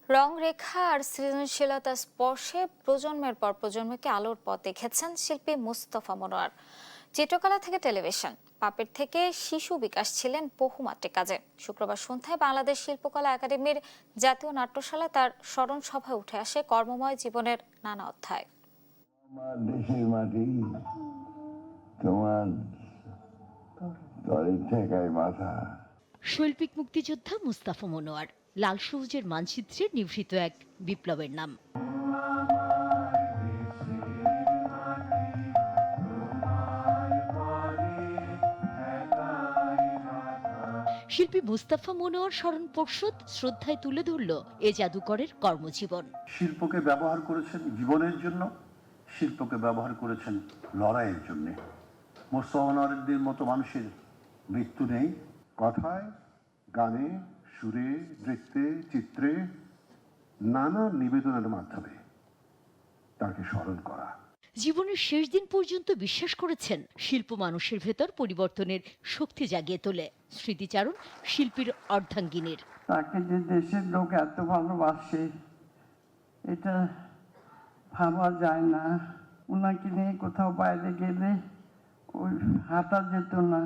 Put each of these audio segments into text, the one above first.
রং রেখা আর সৃজনশীলতার স্পর্শে প্রজন্মের পর প্রজন্মকে আলোর পথ দেখেছেন শিল্পী মুস্তফা মনোয়ার। চিত্রকলা থেকে টেলিভিশন, পাপেট থেকে শিশু বিকাশ ছিলেন বহুমাত্রিক কাজে। শুক্রবার সন্ধ্যায় বাংলাদেশ শিল্পকলা একাডেমির জাতীয় নাট্যশালায় তার স্মরণ সভায় উঠে আসে কর্মময় জীবনের নানা অধ্যায়। আমার দেশের মাটি তোমার তরি ঠেকায় মাথা। শৈল্পিক মুক্তিযোদ্ধা মুস্তাফা মনোয়ার লাল সবুজের মানচিত্রে নিভৃত এক বিপ্লবের নাম। শিল্পী মুস্তাফা মনোয়ার স্মরণ পর্ষদ শ্রদ্ধায় তুলে ধরল এ জাদুকরের কর্মজীবন। শিল্পকে ব্যবহার করেছেন জীবনের জন্য, শিল্পকে ব্যবহার করেছেন লড়াইয়ের জন্য। মোস্তফা মনোয়ারের মতো মানুষের মৃত্যু নেই। কথায়, গানে, সুরে, নৃত্যে, চিত্রে নানা নিবেদনের মাধ্যমে তাকে স্মরণ করা। জীবনের শেষ দিন পর্যন্ত বিশ্বাস করেছেন শিল্প মানুষের ভেতর পরিবর্তনের শক্তি জাগিয়ে তোলে। স্মৃতিচারণ শিল্পীর অর্ধাঙ্গিনীর। তাকে যে দেশের লোক এত ভালোবাসে এটা ভাবা যায় না। ওনাকে নিয়ে কোথাও বাইরে গেলে ওই হাঁটা যেত না।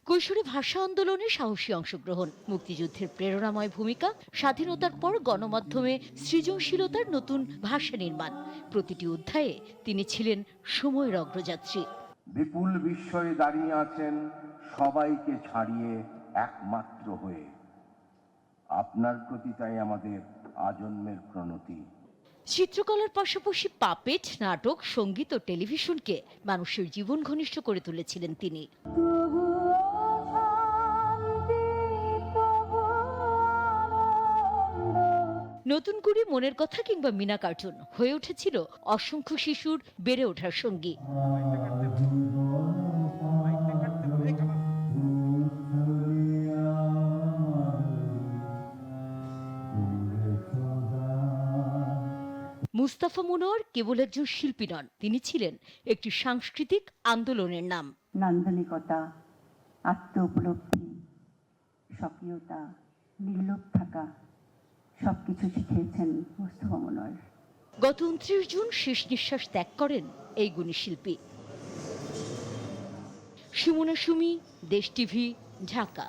কৈশোরে ভাষা আন্দোলনে সাহসী অংশগ্রহণ, মুক্তিযুদ্ধের প্রেরণাময় ভূমিকা, স্বাধীনতার পর গণমাধ্যমে সৃজনশীলতার নতুন ভাষা নির্মাণ। প্রতিটি অধ্যায়ে তিনি ছিলেন সময়ের অগ্রযাত্রী। বিপুল বিস্ময়ে দাঁড়িয়ে আছেন সবাইকে ছাড়িয়ে একমাত্র হয়ে। আপনার প্রতি তাই আমাদের আজন্মের প্রণতি। চিত্রকলার পাশাপাশি পাপেট, নাটক, সঙ্গীত ও টেলিভিশনকে মানুষের জীবন ঘনিষ্ঠ করে তুলেছিলেন তিনি। নতুন করে মনের কথা কিংবা মিনা কার্টুন হয়ে উঠেছিল অসংখ্য শিশুর বেড়ে ওঠার সঙ্গী। মুস্তাফা মনোয়ার কেবল একজন শিল্পী নন, তিনি ছিলেন একটি সাংস্কৃতিক আন্দোলনের নাম। নান্দনিকতা, আত্ম উপলব্ধি, স্বকীয়তা, নির্লোভ থাকা সবকিছু শিখিয়েছেন মুস্তফা মনোয়ার। গত 29 জুন শেষ নিঃশ্বাস ত্যাগ করেন এই গুণী শিল্পী। সুমনা সুমি, দেশ টিভি, ঢাকা।